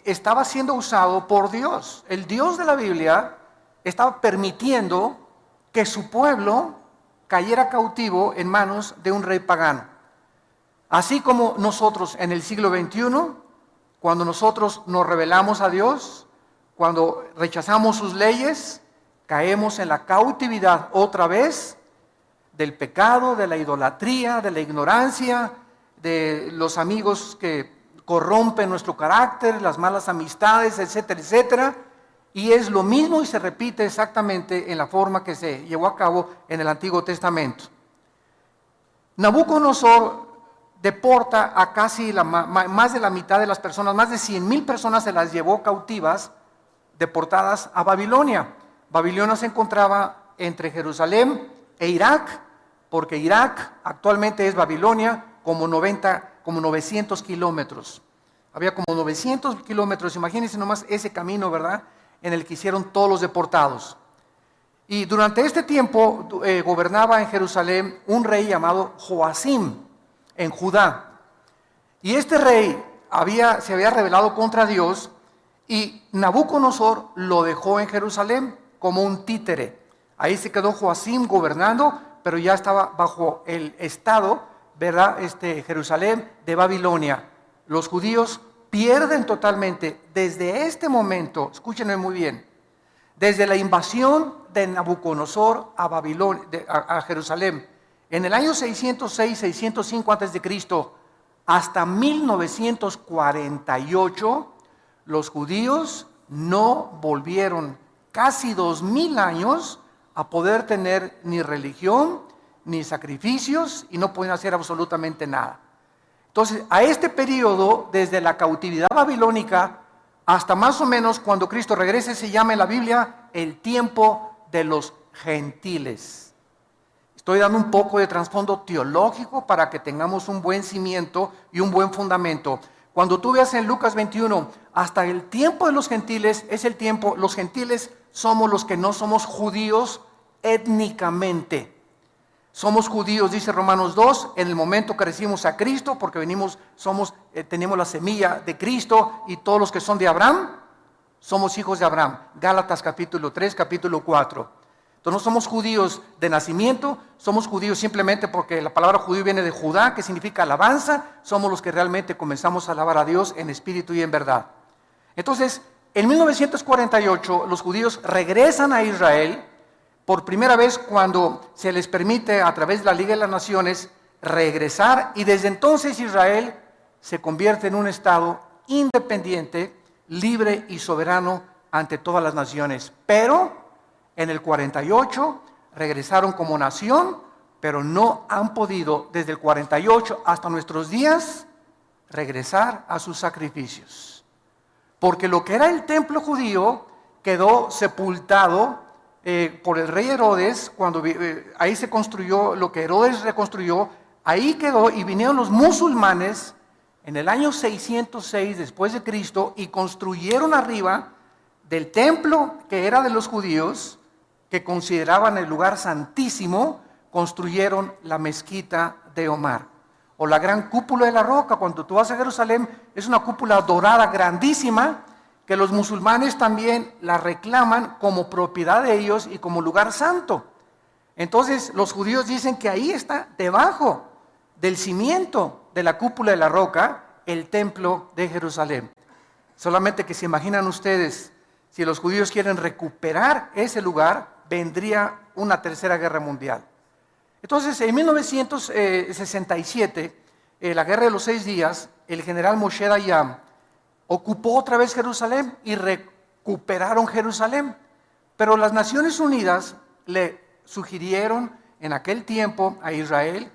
estaba siendo usado por Dios. El Dios de la Biblia estaba permitiendo que su pueblo cayera cautivo en manos de un rey pagano. Así como nosotros en el siglo XXI, cuando nosotros nos rebelamos a Dios, cuando rechazamos sus leyes, caemos en la cautividad otra vez del pecado, de la idolatría, de la ignorancia, de los amigos que corrompen nuestro carácter, las malas amistades, etcétera, etcétera. Y es lo mismo y se repite exactamente en la forma que se llevó a cabo en el Antiguo Testamento. Nabucodonosor deporta a casi más de la mitad de las personas, más de 100,000 personas se las llevó cautivas, deportadas a Babilonia. Babilonia se encontraba entre Jerusalén e Irak, porque Irak actualmente es Babilonia, como 900 kilómetros. Había como 900 kilómetros, imagínense nomás ese camino, ¿verdad?, en el que hicieron todos los deportados. Y durante este tiempo gobernaba en Jerusalén un rey llamado Joacim, en Judá. Y este rey se había rebelado contra Dios y Nabucodonosor lo dejó en Jerusalén como un títere. Ahí se quedó Joacim gobernando, pero ya estaba bajo el estado, ¿verdad?, Jerusalén de Babilonia. Los judíos pierden totalmente desde este momento, escúchenme muy bien, desde la invasión de Nabucodonosor a Babilonia, a Jerusalén, en el año 606, 605 a.C., hasta 1948, los judíos no volvieron casi 2000 años a poder tener ni religión, ni sacrificios, y no podían hacer absolutamente nada. Entonces, a este periodo, desde la cautividad babilónica hasta más o menos cuando Cristo regrese, se llama en la Biblia el tiempo de los gentiles. Estoy dando un poco de trasfondo teológico para que tengamos un buen cimiento y un buen fundamento. Cuando tú veas en Lucas 21, hasta el tiempo de los gentiles, es el tiempo, los gentiles somos los que no somos judíos étnicamente. Somos judíos, dice Romanos 2, en el momento que recibimos a Cristo, porque tenemos la semilla de Cristo, y todos los que son de Abraham, somos hijos de Abraham. Gálatas capítulo 3, capítulo 4. Entonces no somos judíos de nacimiento, somos judíos simplemente porque la palabra judío viene de Judá, que significa alabanza. Somos los que realmente comenzamos a alabar a Dios en espíritu y en verdad. Entonces, en 1948, los judíos regresan a Israel, por primera vez cuando se les permite a través de la Liga de las Naciones regresar, y desde entonces Israel se convierte en un estado independiente, libre y soberano ante todas las naciones. Pero en el 48 regresaron como nación, pero no han podido desde el 48 hasta nuestros días regresar a sus sacrificios. Porque lo que era el templo judío quedó sepultado por el rey Herodes, cuando ahí se construyó lo que Herodes reconstruyó, ahí quedó, y vinieron los musulmanes en el año 606 después de Cristo y construyeron arriba del templo que era de los judíos, que consideraban el lugar santísimo, construyeron la mezquita de Omar, o la gran cúpula de la roca. Cuando tú vas a Jerusalén, es una cúpula dorada grandísima, que los musulmanes también la reclaman como propiedad de ellos y como lugar santo. Entonces los judíos dicen que ahí está, debajo del cimiento de la cúpula de la roca, el templo de Jerusalén. Solamente que se imaginan ustedes, si los judíos quieren recuperar ese lugar, vendría una tercera guerra mundial. Entonces, en 1967, la guerra de los 6 días, el general Moshe Dayan ocupó otra vez Jerusalén y recuperaron Jerusalén. Pero las Naciones Unidas le sugirieron en aquel tiempo a Israel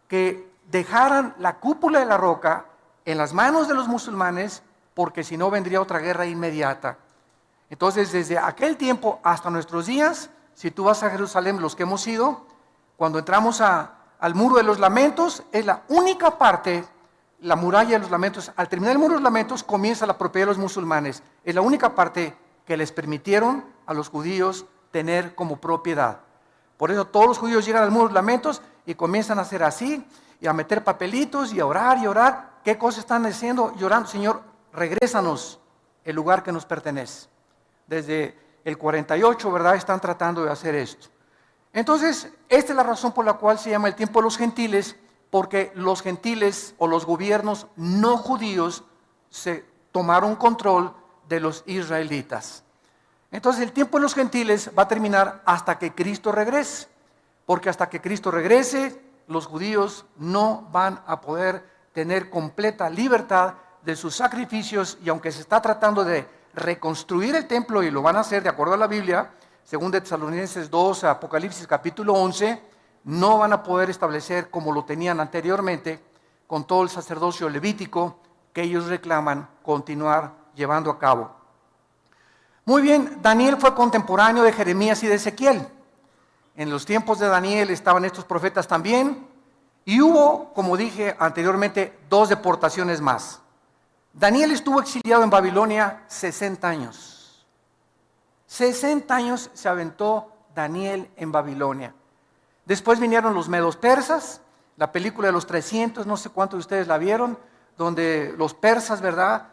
que dejaran la cúpula de la roca en las manos de los musulmanes, porque si no vendría otra guerra inmediata. Entonces, desde aquel tiempo hasta nuestros días, si tú vas a Jerusalén, los que hemos ido, cuando entramos al Muro de los Lamentos, es la única parte, la muralla de los lamentos. Al terminar el Muro de los Lamentos comienza la propiedad de los musulmanes. Es la única parte que les permitieron a los judíos tener como propiedad. Por eso todos los judíos llegan al Muro de los Lamentos y comienzan a hacer así, y a meter papelitos y a orar y orar. ¿Qué cosas están haciendo? Llorando: Señor, regrésanos el lugar que nos pertenece. Desde el 48, ¿verdad?, están tratando de hacer esto. Entonces, esta es la razón por la cual se llama el tiempo de los gentiles, porque los gentiles o los gobiernos no judíos se tomaron control de los israelitas. Entonces, el tiempo de los gentiles va a terminar hasta que Cristo regrese, porque hasta que Cristo regrese, los judíos no van a poder tener completa libertad de sus sacrificios, y aunque se está tratando de reconstruir el templo, y lo van a hacer de acuerdo a la Biblia, según de Tesalonicenses 2, Apocalipsis capítulo 11, no van a poder establecer como lo tenían anteriormente, con todo el sacerdocio levítico que ellos reclaman continuar llevando a cabo. Muy bien, Daniel fue contemporáneo de Jeremías y de Ezequiel. En los tiempos de Daniel estaban estos profetas también, y hubo, como dije anteriormente, 2 deportaciones más. Daniel estuvo exiliado en Babilonia 60 años. 60 años se aventó Daniel en Babilonia. Después vinieron los medos persas, la película de los 300, no sé cuántos de ustedes la vieron, donde los persas, ¿verdad?,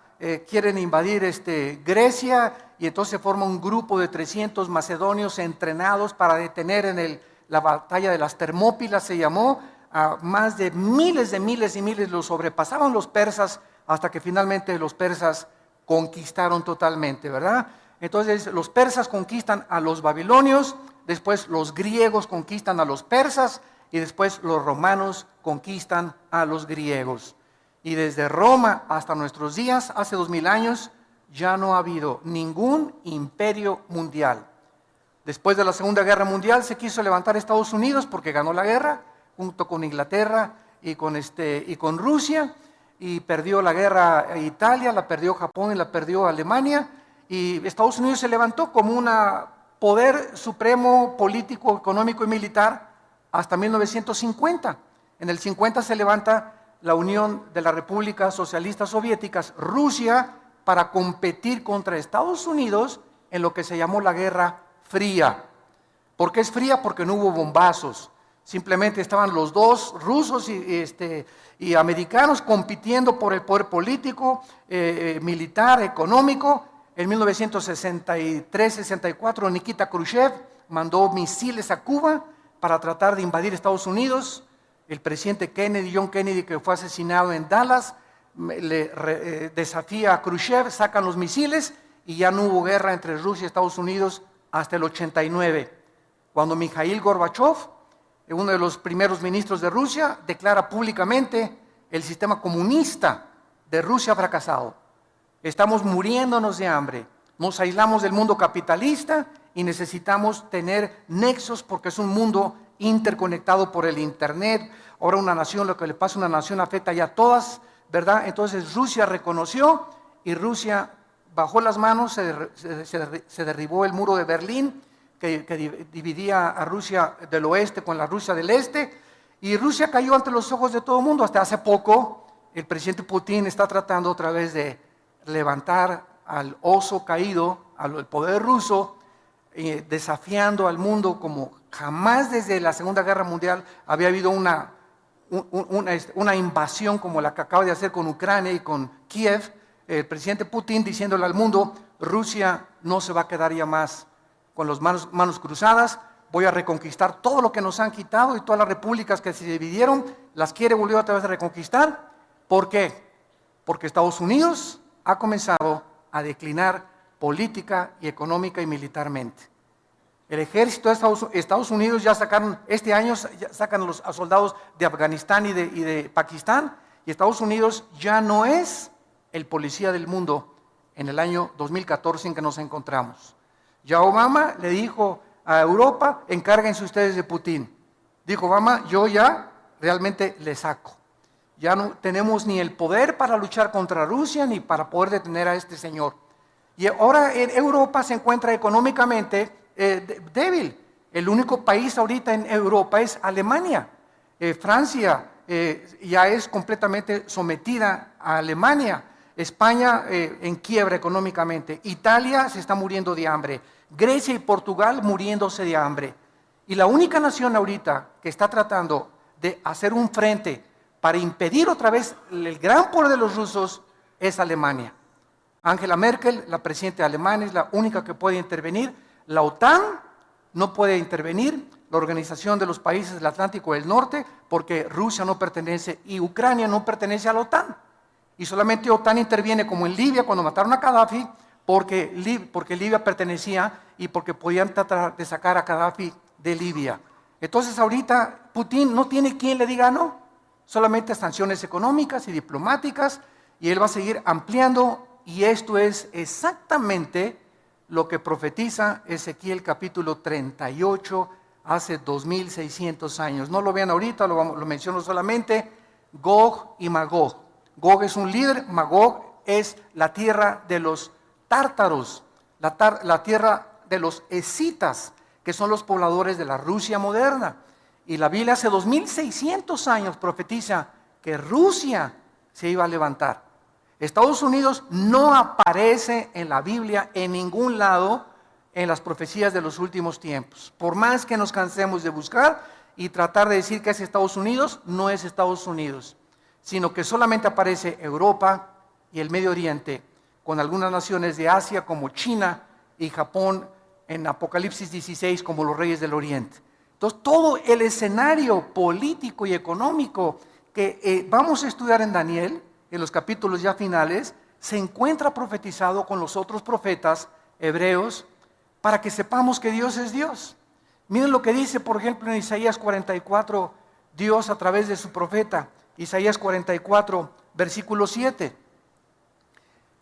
quieren invadir Grecia, y entonces se forma un grupo de 300 macedonios entrenados para detener en la batalla de las Termópilas, se llamó, a más de miles y miles los sobrepasaban los persas, hasta que finalmente los persas conquistaron totalmente, ¿verdad? Entonces los persas conquistan a los babilonios, después los griegos conquistan a los persas, y después los romanos conquistan a los griegos. Y desde Roma hasta nuestros días, hace 2000 años, ya no ha habido ningún imperio mundial. Después de la Segunda Guerra Mundial se quiso levantar Estados Unidos porque ganó la guerra, junto con Inglaterra y con Rusia, y perdió la guerra Italia, la perdió Japón y la perdió Alemania, y Estados Unidos se levantó como un poder supremo político, económico y militar hasta 1950. En el 50 se levanta la Unión de las Repúblicas Socialistas Soviéticas, Rusia, para competir contra Estados Unidos en lo que se llamó la Guerra Fría. ¿Por qué es fría? Porque no hubo bombazos. Simplemente estaban los dos, rusos y americanos, compitiendo por el poder político, militar, económico. En 1963-64, Nikita Khrushchev mandó misiles a Cuba para tratar de invadir Estados Unidos. El presidente Kennedy, John Kennedy, que fue asesinado en Dallas, desafía a Khrushchev, sacan los misiles, y ya no hubo guerra entre Rusia y Estados Unidos hasta el 89, cuando Mikhail Gorbachev, uno de los primeros ministros de Rusia, declara públicamente: el sistema comunista de Rusia ha fracasado. Estamos muriéndonos de hambre, nos aislamos del mundo capitalista y necesitamos tener nexos, porque es un mundo interconectado por el internet. Ahora una nación, lo que le pasa a una nación afecta ya a todas, ¿verdad? Entonces Rusia reconoció, y Rusia bajó las manos, se derribó el muro de Berlín, que dividía a Rusia del oeste con la Rusia del este, y Rusia cayó ante los ojos de todo el mundo. Hasta hace poco el presidente Putin está tratando otra vez de levantar al oso caído, al poder ruso, desafiando al mundo como jamás desde la Segunda Guerra Mundial había habido una invasión como la que acaba de hacer con Ucrania y con Kiev. El presidente Putin diciéndole al mundo: Rusia no se va a quedar ya más con las manos cruzadas, voy a reconquistar todo lo que nos han quitado, y todas las repúblicas que se dividieron las quiere volver otra vez a reconquistar. ¿Por qué? Porque Estados Unidos ha comenzado a declinar política y económica y militarmente. El ejército de Estados Unidos ya sacaron, este año ya sacan a soldados de Afganistán y de Pakistán, y Estados Unidos ya no es el policía del mundo en el año 2014 en que nos encontramos. Ya Obama le dijo a Europa: encárguense ustedes de Putin. Dijo Obama: yo ya realmente le saco. Ya no tenemos ni el poder para luchar contra Rusia, ni para poder detener a este señor. Y ahora en Europa se encuentra económicamente débil. El único país ahorita en Europa es Alemania. Francia ya es completamente sometida a Alemania. España en quiebra económicamente. Italia se está muriendo de hambre. Grecia y Portugal muriéndose de hambre. Y la única nación ahorita que está tratando de hacer un frente para impedir otra vez el gran poder de los rusos es Alemania. Angela Merkel, la presidenta de Alemania, es la única que puede intervenir. La OTAN no puede intervenir, la Organización de los Países del Atlántico del Norte, porque Rusia no pertenece y Ucrania no pertenece a la OTAN. Y solamente OTAN interviene, como en Libia cuando mataron a Gaddafi, porque Libia pertenecía y porque podían tratar de sacar a Gaddafi de Libia. Entonces ahorita Putin no tiene quien le diga no, solamente sanciones económicas y diplomáticas, y él va a seguir ampliando, y esto es exactamente lo que profetiza Ezequiel capítulo 38 hace 2600 años. No lo vean ahorita, lo menciono solamente. Gog y Magog. Gog es un líder, Magog es la tierra de los tártaros, la tierra de los escitas, que son los pobladores de la Rusia moderna. Y la Biblia hace 2600 años profetiza que Rusia se iba a levantar. Estados Unidos no aparece en la Biblia en ningún lado en las profecías de los últimos tiempos. Por más que nos cansemos de buscar y tratar de decir que es Estados Unidos, no es Estados Unidos, sino que solamente aparece Europa y el Medio Oriente, con algunas naciones de Asia como China y Japón en Apocalipsis 16 como los reyes del Oriente. Entonces todo el escenario político y económico que vamos a estudiar en Daniel, en los capítulos ya finales, se encuentra profetizado con los otros profetas hebreos para que sepamos que Dios es Dios. Miren lo que dice, por ejemplo, en Isaías 44, Dios a través de su profeta, Isaías 44, versículo 7.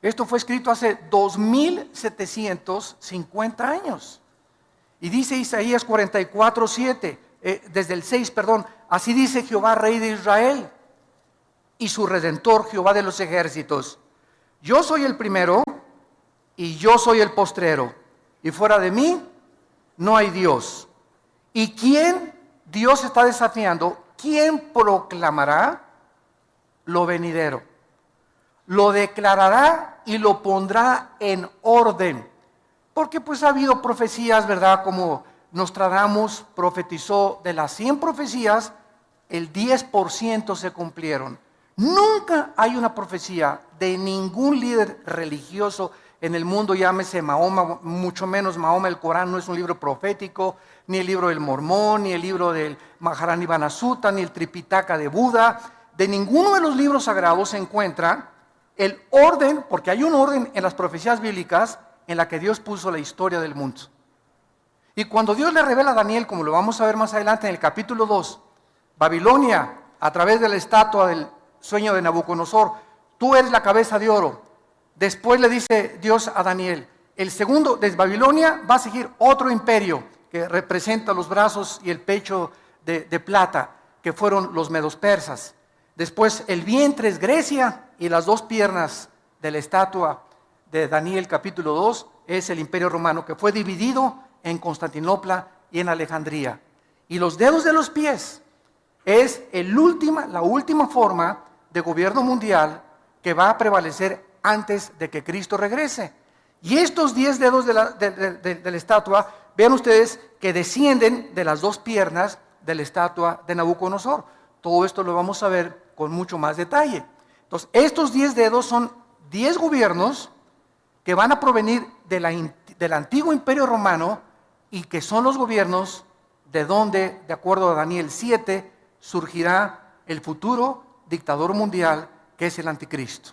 Esto fue escrito hace 2750 años. Y dice Isaías 44, 7, desde el 6, perdón, así dice Jehová, Rey de Israel, y su Redentor, Jehová de los ejércitos. Yo soy el primero y yo soy el postrero, y fuera de mí no hay Dios. ¿Y quién Dios está desafiando? ¿Quién proclamará lo venidero? Lo declarará y lo pondrá en orden. Porque pues ha habido profecías, ¿verdad? Como Nostradamus profetizó, de las 100 profecías, el 10% se cumplieron. Nunca hay una profecía de ningún líder religioso en el mundo, llámese Mahoma, mucho menos Mahoma, el Corán no es un libro profético, ni el libro del Mormón, ni el libro del Maharani Banasutta, ni el Tripitaka de Buda. De ninguno de los libros sagrados se encuentra el orden, porque hay un orden en las profecías bíblicas en la que Dios puso la historia del mundo. Y cuando Dios le revela a Daniel, como lo vamos a ver más adelante en el capítulo 2, Babilonia, a través de la estatua del sueño de Nabucodonosor, tú eres la cabeza de oro. Después le dice Dios a Daniel, el segundo, desde Babilonia va a seguir otro imperio que representa los brazos y el pecho de plata, que fueron los medos persas. Después el vientre es Grecia y las dos piernas de la estatua de Daniel capítulo 2 es el imperio romano, que fue dividido en Constantinopla y en Alejandría. Y los dedos de los pies es la última forma de gobierno mundial que va a prevalecer antes de que Cristo regrese. Y estos 10 dedos de la estatua, vean ustedes que descienden de las dos piernas de la estatua de Nabucodonosor. Todo esto lo vamos a ver con mucho más detalle. Entonces, estos 10 dedos son 10 gobiernos que van a provenir del antiguo imperio romano y que son los gobiernos de donde, de acuerdo a Daniel 7, surgirá el futuro dictador mundial que es el anticristo.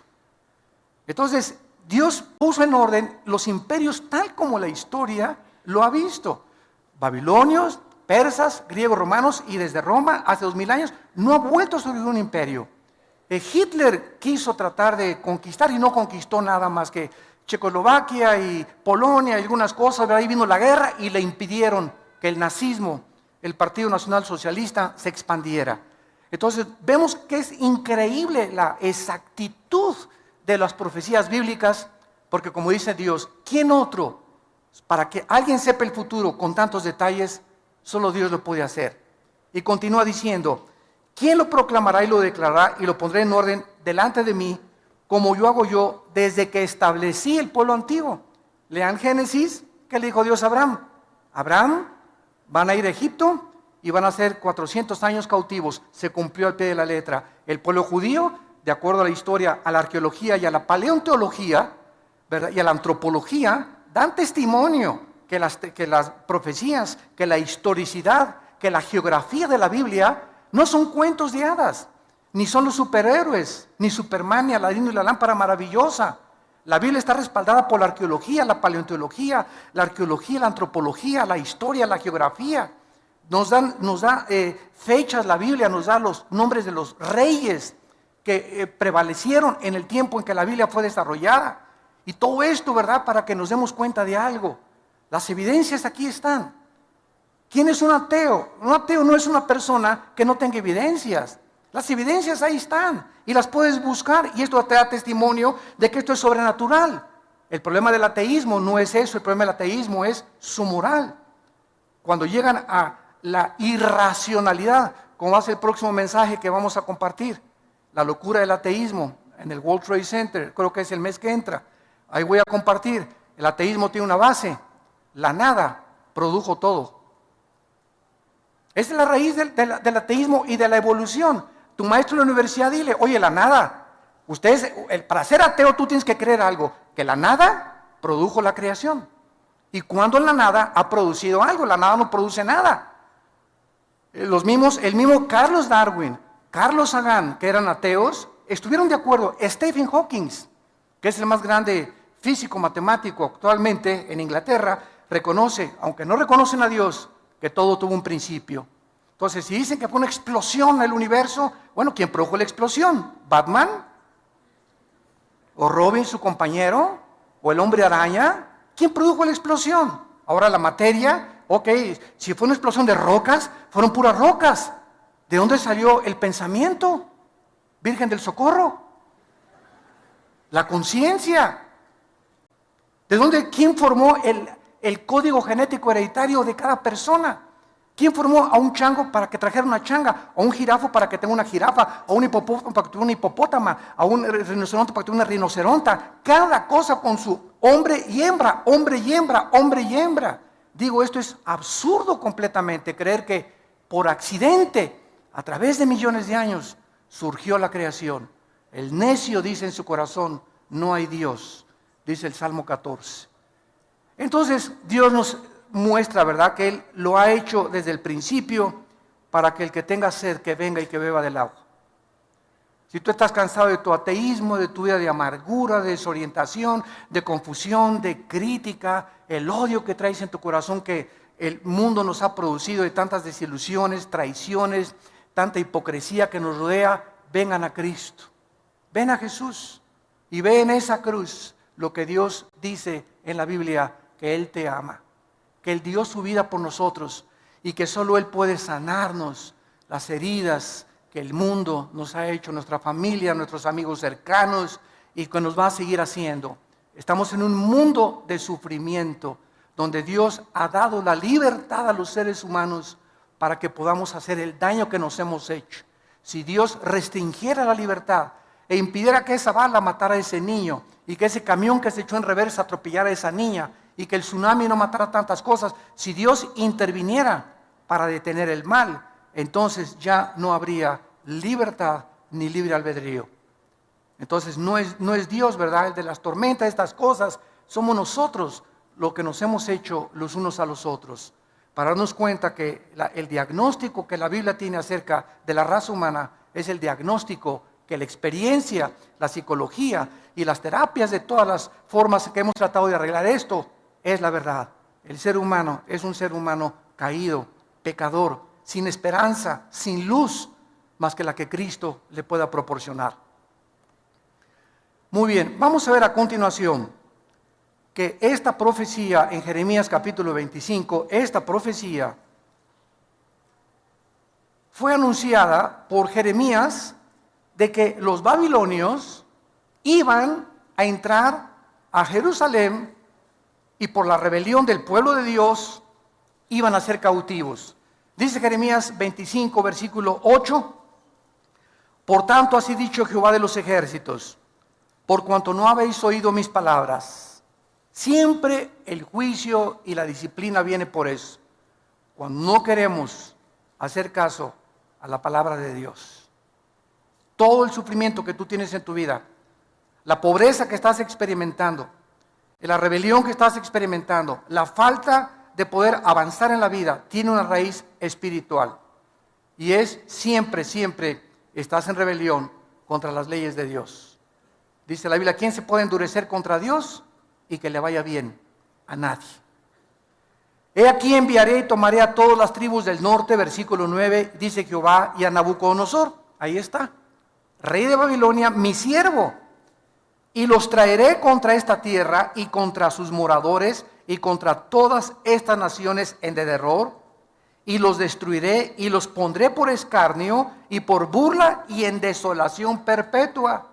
Entonces, Dios puso en orden los imperios tal como la historia lo ha visto. Babilonios, persas, griegos, romanos, y desde Roma, hace 2000 años, no ha vuelto a surgir un imperio. Hitler quiso tratar de conquistar y no conquistó nada más que Checoslovaquia y Polonia y algunas cosas, pero ahí vino la guerra y le impidieron que el nazismo, el Partido Nacional Socialista, se expandiera. Entonces, vemos que es increíble la exactitud de las profecías bíblicas, porque como dice Dios, ¿quién otro? Para que alguien sepa el futuro con tantos detalles, solo Dios lo puede hacer. Y continúa diciendo, ¿quién lo proclamará y lo declarará y lo pondré en orden delante de mí, como yo hago yo desde que establecí el pueblo antiguo? Lean Génesis, ¿qué le dijo Dios a Abraham? Abraham, van a ir a Egipto y van a ser 400 años cautivos. Se cumplió al pie de la letra. El pueblo judío, de acuerdo a la historia, a la arqueología y a la paleontología, ¿verdad? Y a la antropología dan testimonio que las profecías, que la historicidad, que la geografía de la Biblia no son cuentos de hadas, ni son los superhéroes, ni Superman, ni Aladino y la lámpara maravillosa. La Biblia está respaldada por la arqueología, la paleontología, la antropología, la historia, la geografía. Nos da fechas, la Biblia nos da los nombres de los reyes que prevalecieron en el tiempo en que la Biblia fue desarrollada. Y todo esto, ¿verdad?, para que nos demos cuenta de algo. Las evidencias aquí están. ¿Quién es un ateo? Un ateo no es una persona que no tenga evidencias. Las evidencias ahí están y las puedes buscar, y esto te da testimonio de que esto es sobrenatural. El problema del ateísmo no es eso, el problema del ateísmo es su moral. Cuando llegan a la irracionalidad, como va a ser el próximo mensaje que vamos a compartir, la locura del ateísmo en el World Trade Center, creo que es el mes que entra, ahí voy a compartir. El ateísmo tiene una base: la nada produjo todo. Esa es la raíz del ateísmo y de la evolución. Tu maestro en la universidad, dile: oye, la nada, para ser ateo tú tienes que creer algo, que la nada produjo la creación. Y cuando la nada ha producido algo, la nada no produce nada. El mismo Carlos Darwin, Carlos Sagan, que eran ateos, estuvieron de acuerdo. Stephen Hawking, que es el más grande físico matemático actualmente en Inglaterra, reconoce, aunque no reconocen a Dios, que todo tuvo un principio. Entonces, si dicen que fue una explosión en el universo, bueno, ¿quién produjo la explosión? ¿Batman? ¿O Robin, su compañero? ¿O el hombre araña? ¿Quién produjo la explosión? Ahora la materia, ok, si fue una explosión de rocas, fueron puras rocas. ¿De dónde salió el pensamiento? Virgen del Socorro. La conciencia. ¿De dónde? ¿Quién formó el código genético hereditario de cada persona? ¿Quién formó a un chango para que trajera una changa? ¿A un jirafo para que tenga una jirafa? ¿A un hipopótamo para que tenga una hipopótama? ¿A un rinoceronte para que tenga una rinoceronta? Cada cosa con su hombre y hembra, hombre y hembra, hombre y hembra. Digo, esto es absurdo completamente, creer que por accidente, a través de millones de años, surgió la creación. El necio dice en su corazón: no hay Dios, dice el Salmo 14. Entonces Dios nos muestra, ¿verdad?, que Él lo ha hecho desde el principio para que el que tenga sed, que venga y que beba del agua. Si tú estás cansado de tu ateísmo, de tu vida de amargura, de desorientación, de confusión, de crítica, el odio que traes en tu corazón que el mundo nos ha producido, de tantas desilusiones, traiciones, tanta hipocresía que nos rodea, vengan a Cristo. Ven a Jesús y ve en esa cruz lo que Dios dice en la Biblia, que Él te ama, que Él dio su vida por nosotros y que solo Él puede sanarnos las heridas que el mundo nos ha hecho, nuestra familia, nuestros amigos cercanos, y que nos va a seguir haciendo. Estamos en un mundo de sufrimiento donde Dios ha dado la libertad a los seres humanos para que podamos hacer el daño que nos hemos hecho. Si Dios restringiera la libertad e impidiera que esa bala matara a ese niño y que ese camión que se echó en reversa atropellara a esa niña y que el tsunami no matara tantas cosas, si Dios interviniera para detener el mal, entonces ya no habría libertad ni libre albedrío. Entonces no es Dios, ¿verdad?, el de las tormentas, estas cosas. Somos nosotros lo que nos hemos hecho los unos a los otros, para darnos cuenta que el diagnóstico que la Biblia tiene acerca de la raza humana es el diagnóstico que la experiencia, la psicología y las terapias de todas las formas que hemos tratado de arreglar esto, es la verdad. El ser humano es un ser humano caído, pecador, sin esperanza, sin luz, más que la que Cristo le pueda proporcionar. Muy bien, vamos a ver a continuación que esta profecía en Jeremías capítulo 25, esta profecía fue anunciada por Jeremías de que los babilonios iban a entrar a Jerusalén y por la rebelión del pueblo de Dios iban a ser cautivos. Dice Jeremías 25, versículo 8: por tanto, así dicho Jehová de los ejércitos, por cuanto no habéis oído mis palabras. Siempre el juicio y la disciplina viene por eso, cuando no queremos hacer caso a la palabra de Dios. Todo el sufrimiento que tú tienes en tu vida, la pobreza que estás experimentando, La rebelión que estás experimentando, la falta de poder avanzar en la vida, tiene una raíz espiritual. Y es siempre estás en rebelión contra las leyes de Dios. Dice la Biblia, ¿quién se puede endurecer contra Dios y que le vaya bien? A nadie. He aquí enviaré y tomaré a todas las tribus del norte, versículo 9, dice Jehová, y a Nabucodonosor, ahí está, rey de Babilonia, mi siervo, y los traeré contra esta tierra y contra sus moradores y contra todas estas naciones en derredor, y los destruiré y los pondré por escarnio y por burla y en desolación perpetua.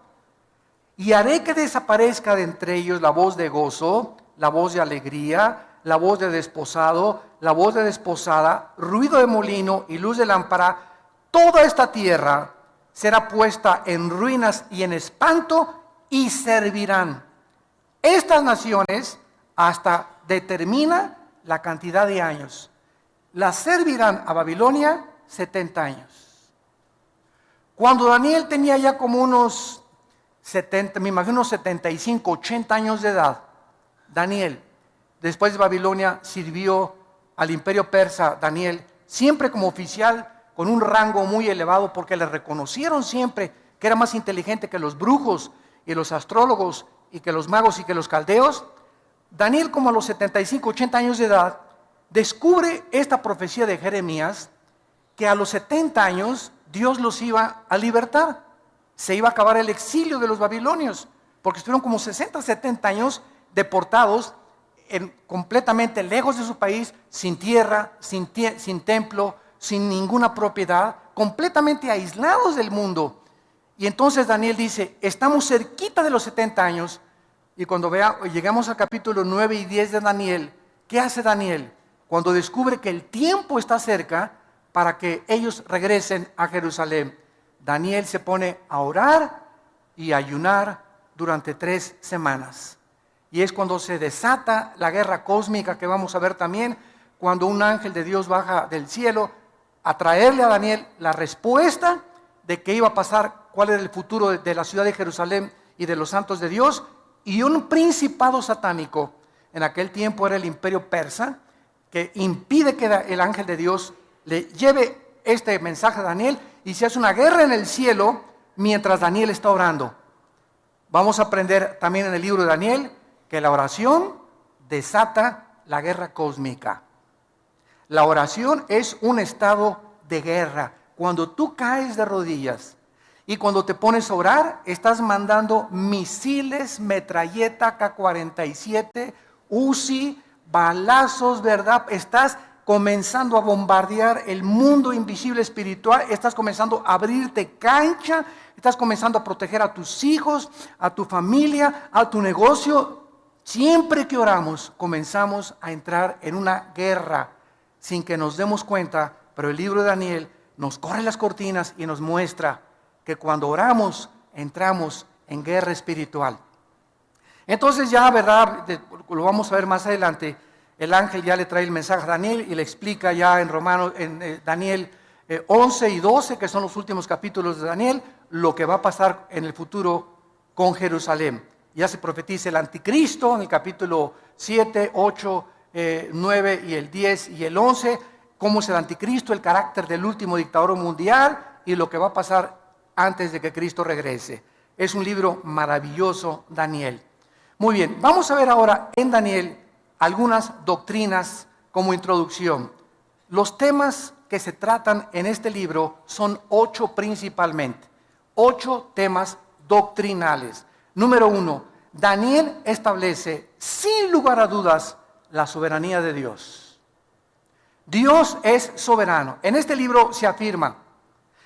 Y haré que desaparezca de entre ellos la voz de gozo, la voz de alegría, la voz de desposado, la voz de desposada, ruido de molino y luz de lámpara. Toda esta tierra será puesta en ruinas y en espanto y servirán. Estas naciones hasta determina la cantidad de años. Las servirán a Babilonia 70 años. Cuando Daniel tenía ya como unos 70, me imagino 75, 80 años de edad, Daniel, después de Babilonia, sirvió al imperio persa, Daniel, siempre como oficial, con un rango muy elevado, porque le reconocieron siempre que era más inteligente que los brujos y los astrólogos y que los magos y que los caldeos. Daniel, como a los 75, 80 años de edad, descubre esta profecía de Jeremías, que a los 70 años Dios los iba a libertar. Se iba a acabar el exilio de los babilonios, porque estuvieron como 60, 70 años deportados, completamente lejos de su país, sin tierra, sin templo, sin ninguna propiedad, completamente aislados del mundo. Y entonces Daniel dice, estamos cerquita de los 70 años, y cuando llegamos al capítulo 9 y 10 de Daniel, ¿qué hace Daniel? Cuando descubre que el tiempo está cerca para que ellos regresen a Jerusalén, Daniel se pone a orar y a ayunar durante 3 semanas. Y es cuando se desata la guerra cósmica que vamos a ver también, cuando un ángel de Dios baja del cielo a traerle a Daniel la respuesta de qué iba a pasar, cuál era el futuro de la ciudad de Jerusalén y de los santos de Dios. Y un principado satánico, en aquel tiempo era el imperio persa, que impide que el ángel de Dios le lleve este mensaje a Daniel, y se hace una guerra en el cielo mientras Daniel está orando. Vamos a aprender también en el libro de Daniel que la oración desata la guerra cósmica. La oración es un estado de guerra. Cuando tú caes de rodillas y cuando te pones a orar, estás mandando misiles, metralleta, K-47, Uzi, balazos, ¿verdad? Estás comenzando a bombardear el mundo invisible espiritual, estás comenzando a abrirte cancha, estás comenzando a proteger a tus hijos, a tu familia, a tu negocio. Siempre que oramos, comenzamos a entrar en una guerra sin que nos demos cuenta, pero el libro de Daniel nos corre las cortinas y nos muestra que cuando oramos, entramos en guerra espiritual. Entonces ya, ¿verdad? Lo vamos a ver más adelante. El ángel ya le trae el mensaje a Daniel y le explica ya en Daniel 11 y 12, que son los últimos capítulos de Daniel, lo que va a pasar en el futuro con Jerusalén. Ya se profetiza el anticristo en el capítulo 7, 8, 9 y el 10 y el 11, cómo es el anticristo, el carácter del último dictador mundial y lo que va a pasar antes de que Cristo regrese. Es un libro maravilloso, Daniel. Muy bien, vamos a ver ahora en Daniel algunas doctrinas como introducción. Los temas que se tratan en este libro son 8 principalmente, 8 temas doctrinales. Número 1, Daniel establece sin lugar a dudas la soberanía de Dios. Dios es soberano. En este libro se afirma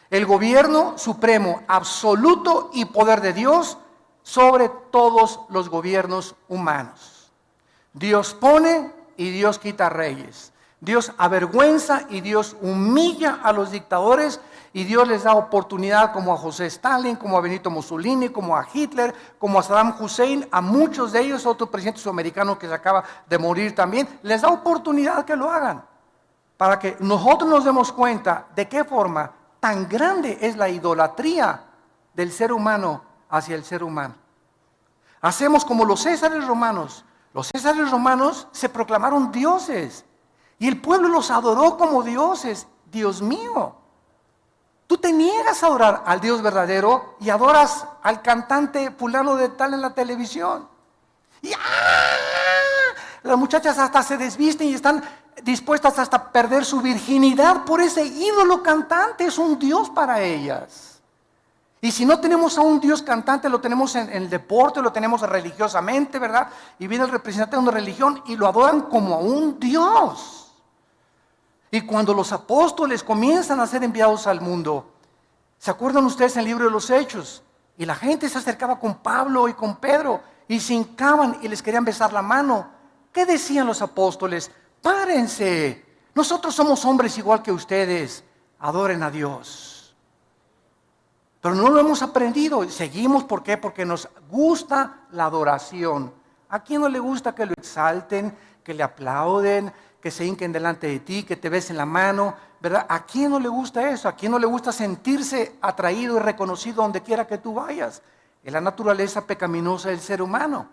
el gobierno supremo, absoluto y poder de Dios sobre todos los gobiernos humanos. Dios pone y Dios quita reyes. Dios avergüenza y Dios humilla a los dictadores y Dios les da oportunidad como a José Stalin, como a Benito Mussolini, como a Hitler, como a Saddam Hussein, a muchos de ellos, otro presidente sudamericano que se acaba de morir también, les da oportunidad que lo hagan, para que nosotros nos demos cuenta de qué forma tan grande es la idolatría del ser humano hacia el ser humano. Hacemos como los césares romanos, Los césares romanos se proclamaron dioses y el pueblo los adoró como dioses. Dios mío, tú te niegas a adorar al Dios verdadero y adoras al cantante fulano de tal en la televisión. Y las muchachas hasta se desvisten y están dispuestas hasta perder su virginidad por ese ídolo cantante. Es un Dios para ellas. Y si no tenemos a un Dios cantante, lo tenemos en el deporte, lo tenemos religiosamente, ¿verdad? Y viene el representante de una religión y lo adoran como a un Dios. Y cuando los apóstoles comienzan a ser enviados al mundo, ¿se acuerdan ustedes en el libro de los Hechos? Y la gente se acercaba con Pablo y con Pedro y se hincaban y les querían besar la mano. ¿Qué decían los apóstoles? Párense, nosotros somos hombres igual que ustedes, adoren a Dios. Pero no lo hemos aprendido y seguimos, ¿por qué? Porque nos gusta la adoración. ¿A quién no le gusta que lo exalten, que le aplauden, que se hinquen delante de ti, que te besen la mano, ¿verdad? ¿A quién no le gusta eso? ¿A quién no le gusta sentirse atraído y reconocido donde quiera que tú vayas? Es la naturaleza pecaminosa del ser humano.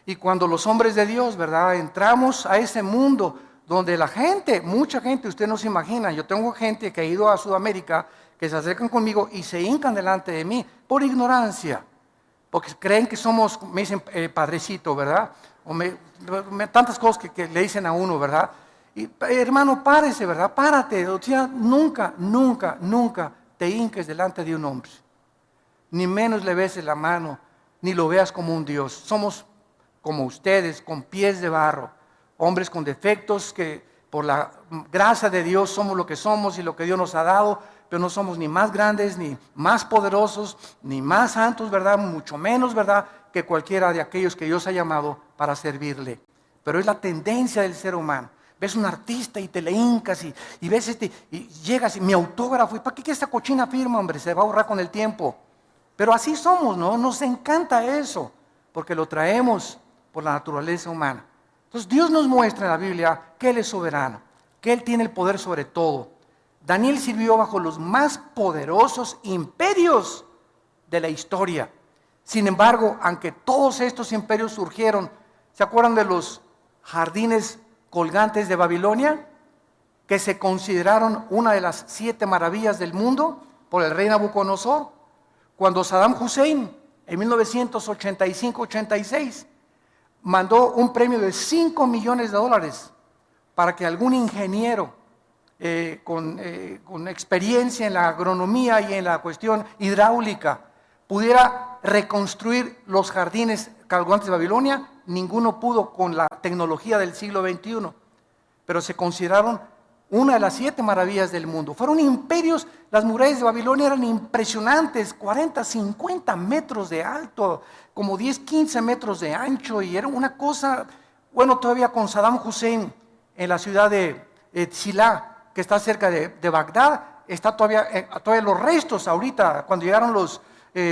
Y cuando los hombres de Dios, ¿verdad?, entramos a ese mundo donde la gente, mucha gente, usted no se imagina, yo tengo gente que ha ido a Sudamérica, que se acercan conmigo y se hincan delante de mí por ignorancia, porque creen que somos, me dicen padrecito, ¿verdad? O tantas cosas que le dicen a uno, ¿verdad? Y, hermano, párese, ¿verdad? Párate, o sea, nunca te hinques delante de un hombre, ni menos le beses la mano, ni lo veas como un Dios. Somos como ustedes, con pies de barro, hombres con defectos que por la gracia de Dios somos lo que somos y lo que Dios nos ha dado, pero no somos ni más grandes, ni más poderosos, ni más santos, ¿verdad? Mucho menos, ¿verdad?, que cualquiera de aquellos que Dios ha llamado para servirle. Pero es la tendencia del ser humano. Ves un artista y te le hincas y ves y llegas y mi autógrafo, ¿y para qué esta cochina firma, hombre? Se va a ahorrar con el tiempo. Pero así somos, ¿no? Nos encanta eso, porque lo traemos por la naturaleza humana. Entonces Dios nos muestra en la Biblia que Él es soberano, que Él tiene el poder sobre todo. Daniel sirvió bajo los más poderosos imperios de la historia. Sin embargo, aunque todos estos imperios surgieron, ¿se acuerdan de los jardines colgantes de Babilonia? Que se consideraron una de las 7 maravillas del mundo por el rey Nabucodonosor. Cuando Saddam Hussein, en 1985-86, mandó un premio de $5 millones para que algún ingeniero con experiencia en la agronomía y en la cuestión hidráulica pudiera reconstruir los jardines colgantes de Babilonia. Ninguno pudo con la tecnología del siglo XXI, pero se consideraron una de las 7 maravillas del mundo. Fueron imperios, las murallas de Babilonia eran impresionantes, 40, 50 metros de alto, como 10, 15 metros de ancho, y era una cosa, bueno, todavía con Saddam Hussein en la ciudad de Tsilá, que está cerca de Bagdad, está todavía los restos ahorita, cuando llegaron los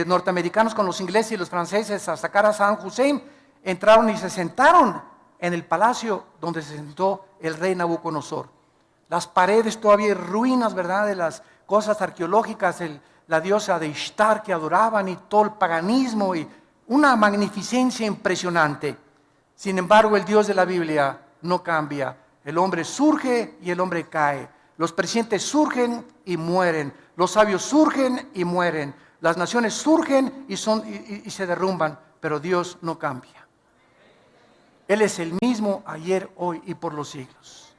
norteamericanos con los ingleses y los franceses a sacar a Saddam Hussein, entraron y se sentaron en el palacio donde se sentó el rey Nabucodonosor. Las paredes todavía hay ruinas, ¿verdad?, de las cosas arqueológicas, la diosa de Ishtar que adoraban y todo el paganismo y una magnificencia impresionante. Sin embargo, el Dios de la Biblia no cambia. El hombre surge y el hombre cae. Los presidentes surgen y mueren. Los sabios surgen y mueren. Las naciones surgen y se derrumban, pero Dios no cambia. Él es el mismo ayer, hoy y por los siglos.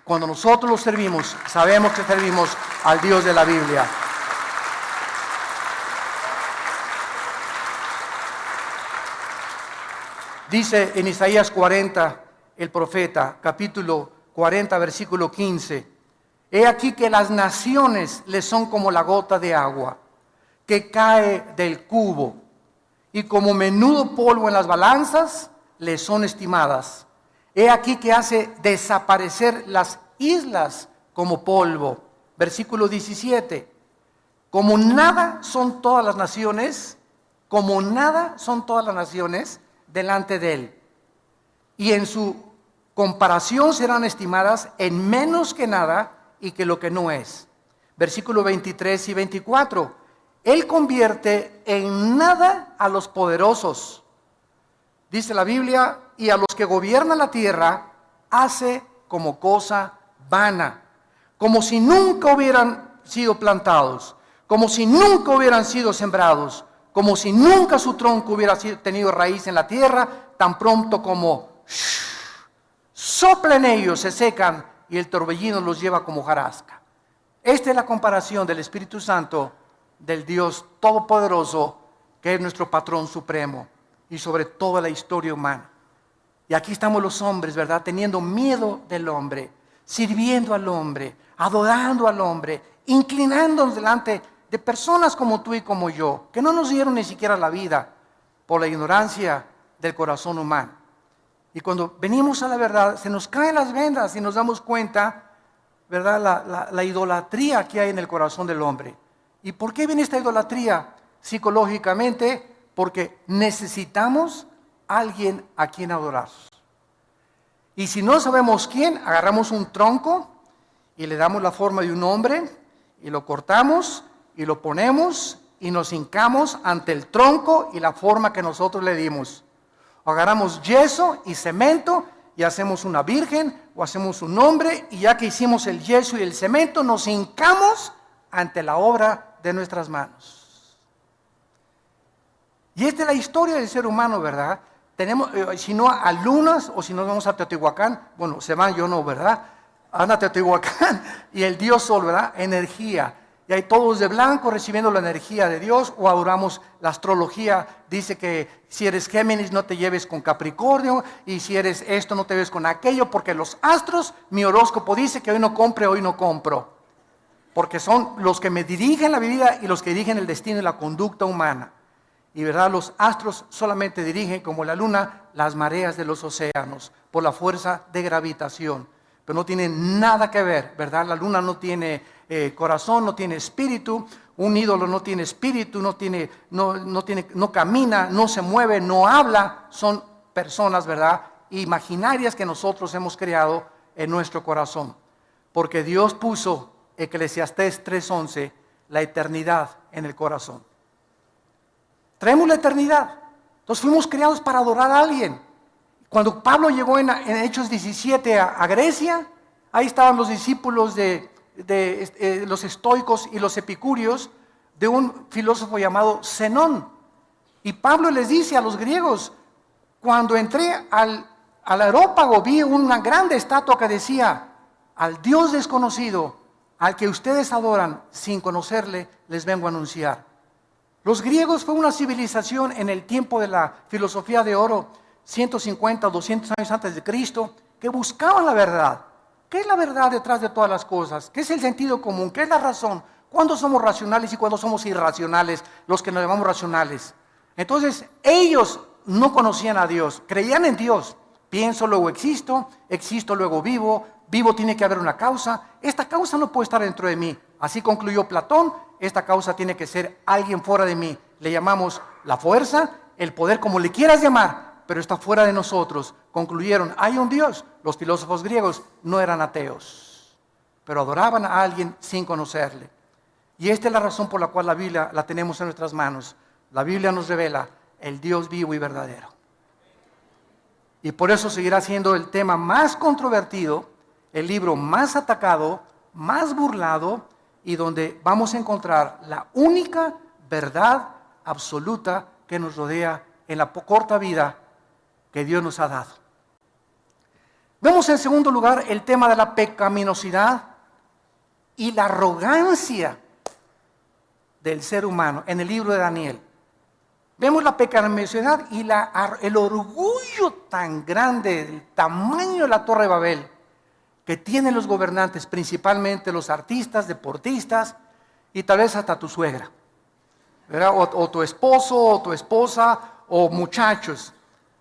Cuando nosotros lo servimos, sabemos que servimos al Dios de la Biblia. Dice en Isaías 40, el profeta, capítulo 40, versículo 15: He aquí que las naciones les son como la gota de agua que cae del cubo, y como menudo polvo en las balanzas les son estimadas. He aquí que hace desaparecer las islas como polvo. Versículo 17: Como nada son todas las naciones, como nada son todas las naciones delante de él, y en su comparación serán estimadas en menos que nada y que lo que no es. Versículo 23 y 24: Él convierte en nada a los poderosos Dice la Biblia, y a los que gobiernan la tierra hace como cosa vana, como si nunca hubieran sido plantados, como si nunca hubieran sido sembrados, como si nunca su tronco hubiera tenido raíz en la tierra, tan pronto como soplan ellos, se secan y el torbellino los lleva como hojarasca. Esta es la comparación del Espíritu Santo, del Dios Todopoderoso, que es nuestro patrón supremo y sobre toda la historia humana. Y aquí estamos los hombres, ¿verdad? Teniendo miedo del hombre, sirviendo al hombre, adorando al hombre, inclinándonos delante de personas como tú y como yo, que no nos dieron ni siquiera la vida por la ignorancia del corazón humano. Y cuando venimos a la verdad, se nos caen las vendas y nos damos cuenta, ¿verdad? La idolatría que hay en el corazón del hombre. ¿Y por qué viene esta idolatría? Psicológicamente, porque necesitamos alguien a quien adorar. Y si no sabemos quién, agarramos un tronco y le damos la forma de un hombre y lo cortamos y lo ponemos y nos hincamos ante el tronco y la forma que nosotros le dimos. O agarramos yeso y cemento y hacemos una virgen o hacemos un hombre, y ya que hicimos el yeso y el cemento, nos hincamos ante la obra de nuestras manos. Y esta es la historia del ser humano, ¿verdad? Tenemos, si no a lunas, o si nos vamos a Teotihuacán, bueno, se van, yo no, ¿verdad? Anda a Teotihuacán y el Dios Sol, ¿verdad? Energía. Y hay todos de blanco recibiendo la energía de Dios, o adoramos la astrología. Dice que si eres Géminis no te lleves con Capricornio, y si eres esto no te lleves con aquello, porque los astros, mi horóscopo dice que hoy no compre, hoy no compro. Porque son los que me dirigen la vida y los que dirigen el destino y la conducta humana. Y verdad, los astros solamente dirigen, como la luna, las mareas de los océanos, por la fuerza de gravitación. Pero no tiene nada que ver, ¿verdad? La luna no tiene corazón, no tiene espíritu. Un ídolo no tiene espíritu, no camina, no se mueve, no habla. Son personas, ¿verdad?, imaginarias que nosotros hemos creado en nuestro corazón. Porque Dios puso, Eclesiastés 3:11, la eternidad en el corazón. Traemos la eternidad. Entonces fuimos creados para adorar a alguien. Cuando Pablo llegó en Hechos 17 a Grecia, ahí estaban los discípulos de los estoicos y los epicúreos, de un filósofo llamado Zenón. Y Pablo les dice a los griegos: cuando entré al areópago, vi una grande estatua que decía: al Dios desconocido, al que ustedes adoran sin conocerle, les vengo a anunciar. Los griegos fue una civilización en el tiempo de la filosofía de oro, 150, 200 años antes de Cristo, que buscaban la verdad. ¿Qué es la verdad detrás de todas las cosas? ¿Qué es el sentido común? ¿Qué es la razón? ¿Cuándo somos racionales y cuándo somos irracionales, los que nos llamamos racionales? Entonces, ellos no conocían a Dios, creían en Dios. Pienso, luego existo, existo, luego vivo, vivo, tiene que haber una causa. Esta causa no puede estar dentro de mí. Así concluyó Platón, esta causa tiene que ser alguien fuera de mí. Le llamamos la fuerza, el poder, como le quieras llamar, pero está fuera de nosotros. Concluyeron, hay un Dios. Los filósofos griegos no eran ateos, pero adoraban a alguien sin conocerle. Y esta es la razón por la cual la Biblia la tenemos en nuestras manos. La Biblia nos revela el Dios vivo y verdadero. Y por eso seguirá siendo el tema más controvertido, el libro más atacado, más burlado, y donde vamos a encontrar la única verdad absoluta que nos rodea en la corta vida que Dios nos ha dado. Vemos en segundo lugar el tema de la pecaminosidad y la arrogancia del ser humano en el libro de Daniel. Vemos la pecaminosidad y el orgullo tan grande, el tamaño de la Torre de Babel que tienen los gobernantes, principalmente los artistas, deportistas y tal vez hasta tu suegra, ¿verdad? O tu esposo, o tu esposa, o muchachos.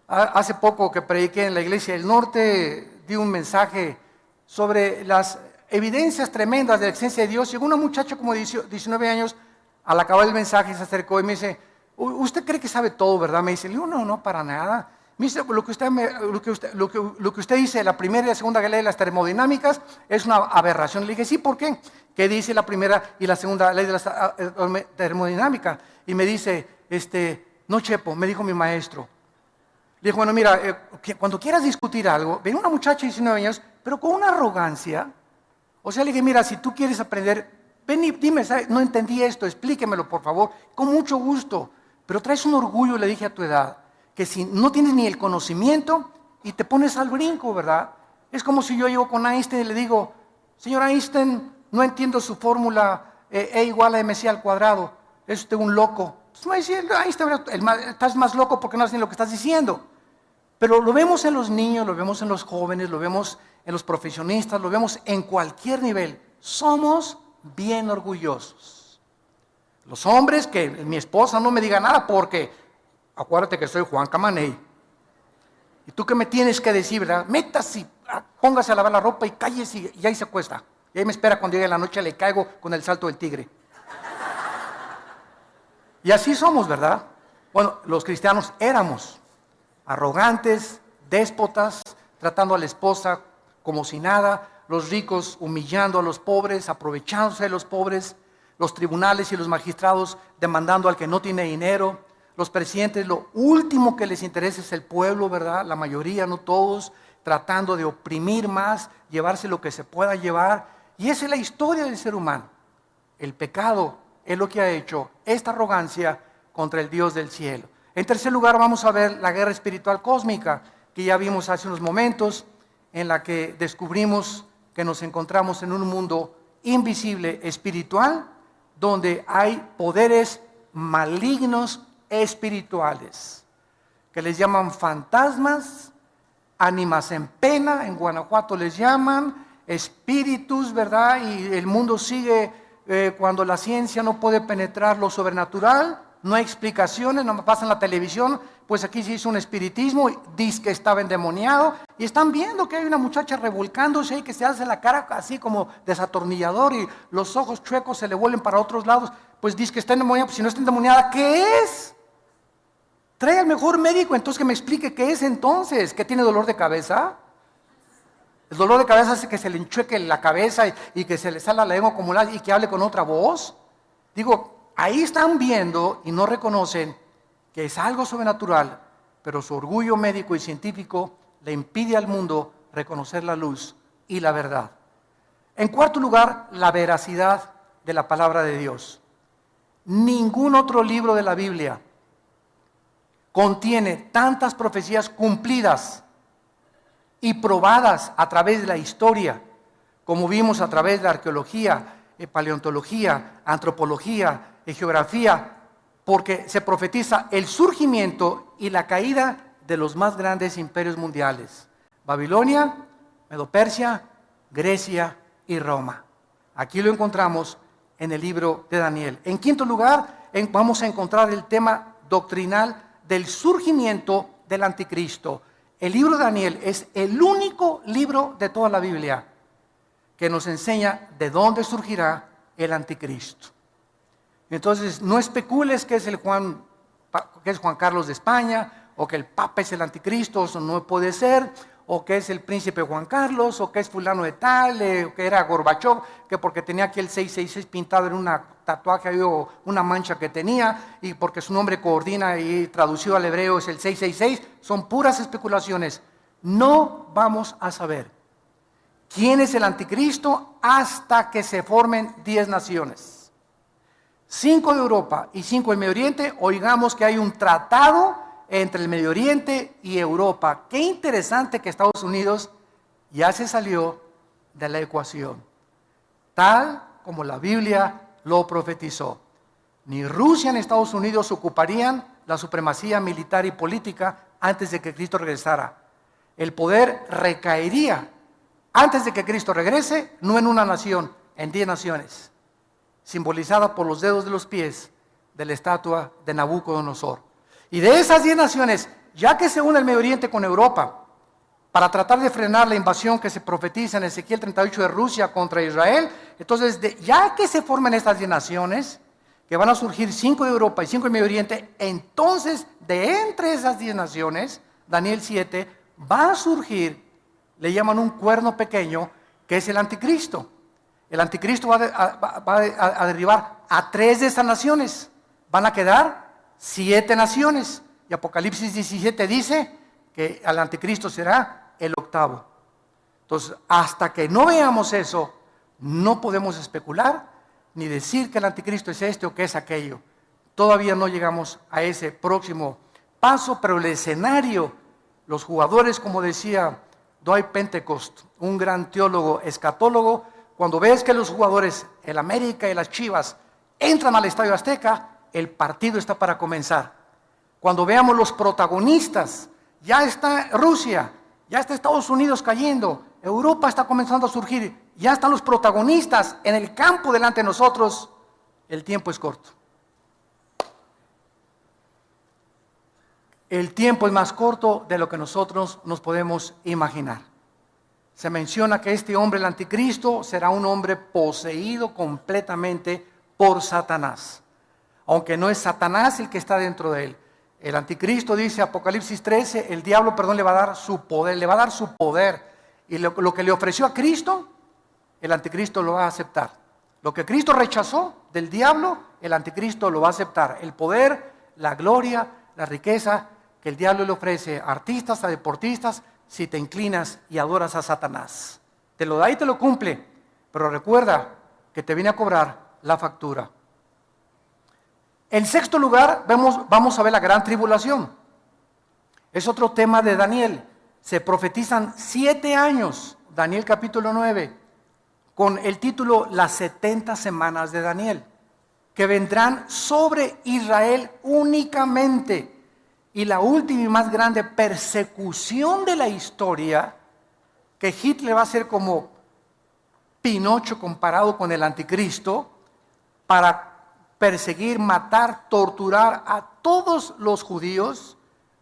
Hace poco que prediqué en la Iglesia del Norte, di un mensaje sobre las evidencias tremendas de la existencia de Dios. Llegó una muchacha como de 19 años, al acabar el mensaje se acercó y me dice: ¿usted cree que sabe todo, verdad? Me dice, no, para nada. Me dice, lo que usted dice, la primera y la segunda ley de las termodinámicas es una aberración. Le dije, sí, ¿por qué? ¿Qué dice la primera y la segunda ley de la termodinámica? Y me dice, no, Chepo, me dijo mi maestro, Le dijo, bueno, mira, cuando quieras discutir algo, ven una muchacha de 19 años, pero con una arrogancia. O sea, le dije, mira, si tú quieres aprender, ven y dime, ¿sabes? No entendí esto, explíquemelo, por favor, con mucho gusto. Pero traes un orgullo, le dije a tu edad, que si no tienes ni el conocimiento y te pones al brinco, ¿verdad? Es como si yo llego con Einstein y le digo, señor Einstein, no entiendo su fórmula E igual a mc al cuadrado, es usted un loco. Entonces me va a decir, Einstein, estás más loco porque no haces ni lo que estás diciendo. Pero lo vemos en los niños, lo vemos en los jóvenes, lo vemos en los profesionistas, lo vemos en cualquier nivel. Somos bien orgullosos. Los hombres, que mi esposa no me diga nada porque, acuérdate que soy Juan Camaney. Y tú que me tienes que decir, ¿verdad? Métase, póngase a lavar la ropa y cállese y ahí se acuesta. Y ahí me espera cuando llegue la noche, le caigo con el salto del tigre. Y así somos, ¿verdad? Bueno, los cristianos éramos arrogantes, déspotas, tratando a la esposa como si nada, los ricos humillando a los pobres, aprovechándose de los pobres, los tribunales y los magistrados demandando al que no tiene dinero, los presidentes, lo último que les interesa es el pueblo, ¿verdad? La mayoría, no todos, tratando de oprimir más, llevarse lo que se pueda llevar. Y esa es la historia del ser humano. El pecado es lo que ha hecho esta arrogancia contra el Dios del cielo. En tercer lugar, vamos a ver la guerra espiritual cósmica, que ya vimos hace unos momentos, en la que descubrimos que nos encontramos en un mundo invisible espiritual, donde hay poderes malignos espirituales, que les llaman fantasmas, ánimas en pena, en Guanajuato les llaman, espíritus, ¿verdad? Y el mundo sigue cuando la ciencia no puede penetrar lo sobrenatural, no hay explicaciones, no pasa en la televisión, pues aquí se hizo un espiritismo, dice que estaba endemoniado, y están viendo que hay una muchacha revolcándose y que se hace la cara así como desatornillador y los ojos chuecos se le vuelven para otros lados, pues dice que está endemoniada, pues si no está endemoniada, ¿qué es? Trae al mejor médico, entonces que me explique qué es entonces, ¿que tiene dolor de cabeza? El dolor de cabeza hace que se le enchueque la cabeza y que se le salga la lengua como y que hable con otra voz. Digo, ahí están viendo y no reconocen que es algo sobrenatural, pero su orgullo médico y científico le impide al mundo reconocer la luz y la verdad. En cuarto lugar, la veracidad de la palabra de Dios. Ningún otro libro de la Biblia contiene tantas profecías cumplidas y probadas a través de la historia, como vimos a través de la arqueología, paleontología, antropología, geografía, porque se profetiza el surgimiento y la caída de los más grandes imperios mundiales: Babilonia, Medo-Persia, Grecia y Roma. Aquí lo encontramos en el libro de Daniel. En quinto lugar, vamos a encontrar el tema doctrinal del surgimiento del anticristo. El libro de Daniel es el único libro de toda la Biblia que nos enseña de dónde surgirá el anticristo. Entonces, no especules que es Juan Carlos de España, o que el Papa es el anticristo, eso no puede ser, o que es el príncipe Juan Carlos, o que es fulano de tal, o que era Gorbachov, que porque tenía aquí el 666 pintado en una tatuaje o una mancha que tenía, y porque su nombre coordina y traducido al hebreo es el 666, son puras especulaciones. No vamos a saber quién es el anticristo hasta que se formen 10 naciones. 5 de Europa y 5 del Medio Oriente. Oigamos que hay un tratado entre el Medio Oriente y Europa. Qué interesante que Estados Unidos ya se salió de la ecuación, tal como la Biblia lo profetizó. Ni Rusia ni Estados Unidos ocuparían la supremacía militar y política antes de que Cristo regresara. El poder recaería antes de que Cristo regrese, no en una nación, en 10 naciones, simbolizada por los dedos de los pies de la estatua de Nabucodonosor. Y de esas 10 naciones, ya que se une el Medio Oriente con Europa para tratar de frenar la invasión que se profetiza en Ezequiel 38 de Rusia contra Israel, entonces ya que se forman estas 10 naciones, que van a surgir 5 de Europa y 5 del Medio Oriente, entonces de entre esas 10 naciones, Daniel 7, va a surgir, le llaman un cuerno pequeño, que es el anticristo. El anticristo va a derribar a 3 de estas naciones. Van a quedar 7 naciones. Y Apocalipsis 17 dice que al anticristo será el octavo. Entonces, hasta que no veamos eso, no podemos especular ni decir que el anticristo es este o que es aquello. Todavía no llegamos a ese próximo paso, pero el escenario, los jugadores, como decía Dwight Pentecost, un gran teólogo, escatólogo, cuando ves que los jugadores, el América y las Chivas, entran al Estadio Azteca, el partido está para comenzar. Cuando veamos los protagonistas, ya está Rusia, ya está Estados Unidos cayendo, Europa está comenzando a surgir, ya están los protagonistas en el campo delante de nosotros, el tiempo es corto. El tiempo es más corto de lo que nosotros nos podemos imaginar. Se menciona que este hombre, el anticristo, será un hombre poseído completamente por Satanás. Aunque no es Satanás el que está dentro de él. El anticristo, dice Apocalipsis 13, el diablo, le va a dar su poder, Y lo que le ofreció a Cristo, el anticristo lo va a aceptar. Lo que Cristo rechazó del diablo, el anticristo lo va a aceptar. El poder, la gloria, la riqueza que el diablo le ofrece a artistas, a deportistas, si te inclinas y adoras a Satanás. Te lo da y te lo cumple, pero recuerda que te viene a cobrar la factura. En sexto lugar, vamos a ver la gran tribulación. Es otro tema de Daniel. Se profetizan 7 años, Daniel capítulo 9, con el título Las 70 semanas de Daniel, que vendrán sobre Israel únicamente. Y la última y más grande persecución de la historia, que Hitler va a ser como Pinocho comparado con el anticristo, para perseguir, matar, torturar a todos los judíos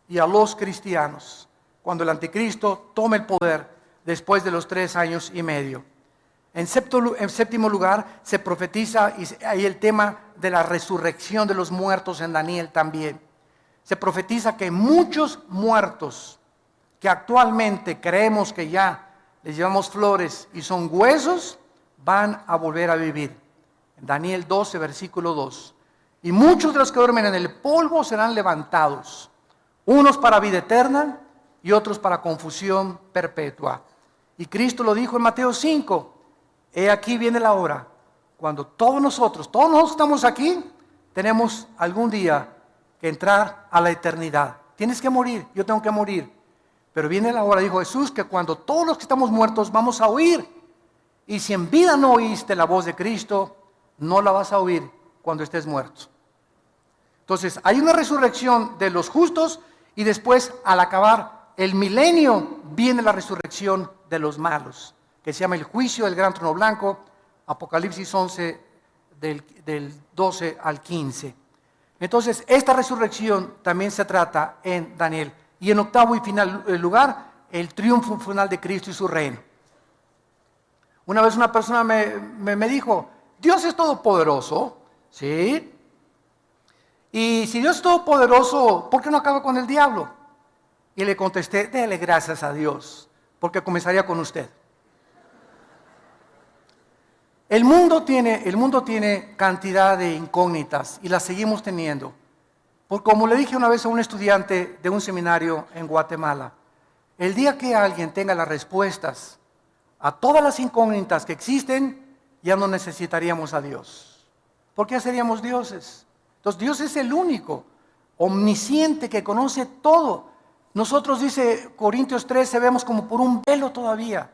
y a los cristianos, cuando el anticristo tome el poder después de los 3 años y medio. En séptimo lugar, se profetiza, y hay el tema de la resurrección de los muertos en Daniel también. Se profetiza que muchos muertos que actualmente creemos que ya les llevamos flores y son huesos, van a volver a vivir. En Daniel 12, versículo 2. Y muchos de los que duermen en el polvo serán levantados, unos para vida eterna y otros para confusión perpetua. Y Cristo lo dijo en Mateo 5, he aquí viene la hora, cuando todos nosotros estamos aquí, tenemos algún día que entrar a la eternidad. Tienes que morir, yo tengo que morir. Pero viene la hora, dijo Jesús, que cuando todos los que estamos muertos vamos a oír. Y si en vida no oíste la voz de Cristo, no la vas a oír cuando estés muerto. Entonces, hay una resurrección de los justos y después, al acabar el milenio, viene la resurrección de los malos, que se llama el juicio del gran trono blanco, Apocalipsis 11, del 12 al 15. Entonces, esta resurrección también se trata en Daniel. Y en octavo y final lugar, el triunfo final de Cristo y su reino. Una vez una persona me dijo, Dios es todopoderoso, ¿sí? Y si Dios es todopoderoso, ¿por qué no acaba con el diablo? Y le contesté, dele gracias a Dios, porque comenzaría con usted. El mundo tiene cantidad de incógnitas y las seguimos teniendo. Porque como le dije una vez a un estudiante de un seminario en Guatemala, el día que alguien tenga las respuestas a todas las incógnitas que existen, ya no necesitaríamos a Dios. ¿Por qué seríamos dioses? Entonces Dios es el único, omnisciente, que conoce todo. Nosotros, dice Corintios 13, vemos como por un velo todavía.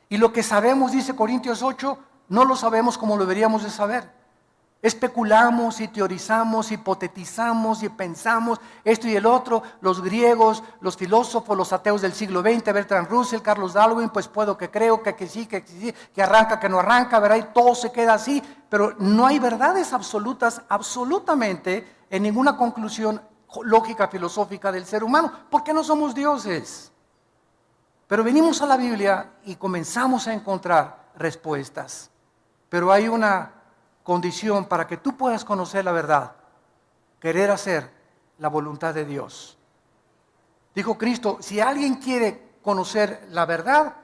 Y lo que sabemos, dice Corintios 8, no lo sabemos como lo deberíamos de saber. Especulamos y teorizamos, hipotetizamos y pensamos esto y el otro. Los griegos, los filósofos, los ateos del siglo XX, Bertrand Russell, Carlos Darwin, pues puedo que creo, que sí, que arranca, que no arranca, ¿verdad? Y todo se queda así, pero no hay verdades absolutas, absolutamente, en ninguna conclusión lógica, filosófica del ser humano, porque no somos dioses. Pero venimos a la Biblia y comenzamos a encontrar respuestas. Pero hay una condición para que tú puedas conocer la verdad: querer hacer la voluntad de Dios. Dijo Cristo, si alguien quiere conocer la verdad,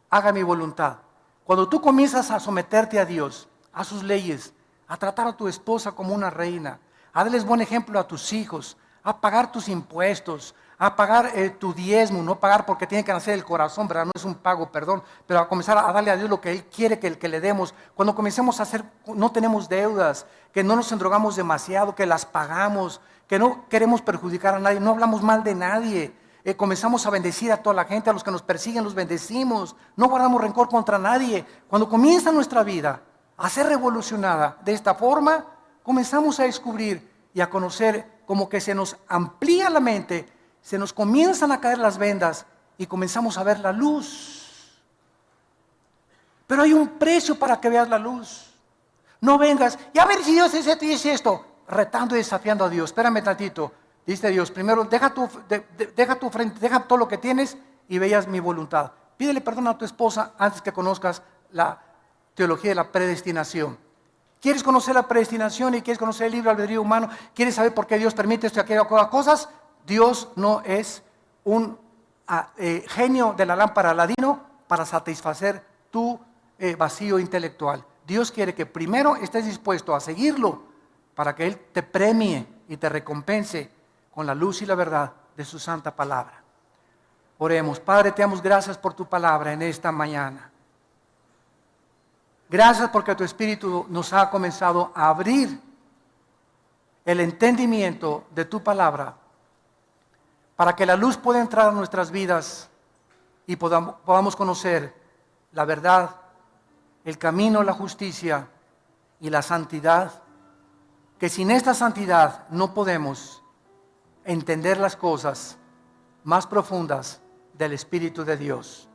haga mi voluntad. Cuando tú comienzas a someterte a Dios, a sus leyes, a tratar a tu esposa como una reina, a darles buen ejemplo a tus hijos, a pagar tus impuestos, a pagar tu diezmo, no pagar porque tiene que nacer el corazón, ¿verdad? No es un pago, perdón, pero a comenzar a darle a Dios lo que Él quiere que le demos. Cuando comencemos a hacer, no tenemos deudas, que no nos endrogamos demasiado, que las pagamos, que no queremos perjudicar a nadie, no hablamos mal de nadie. Comenzamos a bendecir a toda la gente, a los que nos persiguen los bendecimos, no guardamos rencor contra nadie. Cuando comienza nuestra vida a ser revolucionada de esta forma, comenzamos a descubrir y a conocer como que se nos amplía la mente, se nos comienzan a caer las vendas y comenzamos a ver la luz. Pero hay un precio para que veas la luz. No vengas y a ver si Dios es esto y es esto, retando y desafiando a Dios. Espérame tantito, dice Dios, primero deja tu frente, deja todo lo que tienes y veas mi voluntad. Pídele perdón a tu esposa antes que conozcas la teología de la predestinación. ¿Quieres conocer la predestinación y quieres conocer el libre albedrío humano? ¿Quieres saber por qué Dios permite esto y aquello cosas? Dios no es un genio de la lámpara Aladino para satisfacer tu vacío intelectual. Dios quiere que primero estés dispuesto a seguirlo para que Él te premie y te recompense con la luz y la verdad de su santa palabra. Oremos. Padre, te damos gracias por tu palabra en esta mañana. Gracias porque tu Espíritu nos ha comenzado a abrir el entendimiento de tu palabra para que la luz pueda entrar a nuestras vidas y podamos conocer la verdad, el camino, la justicia y la santidad, que sin esta santidad no podemos entender las cosas más profundas del Espíritu de Dios.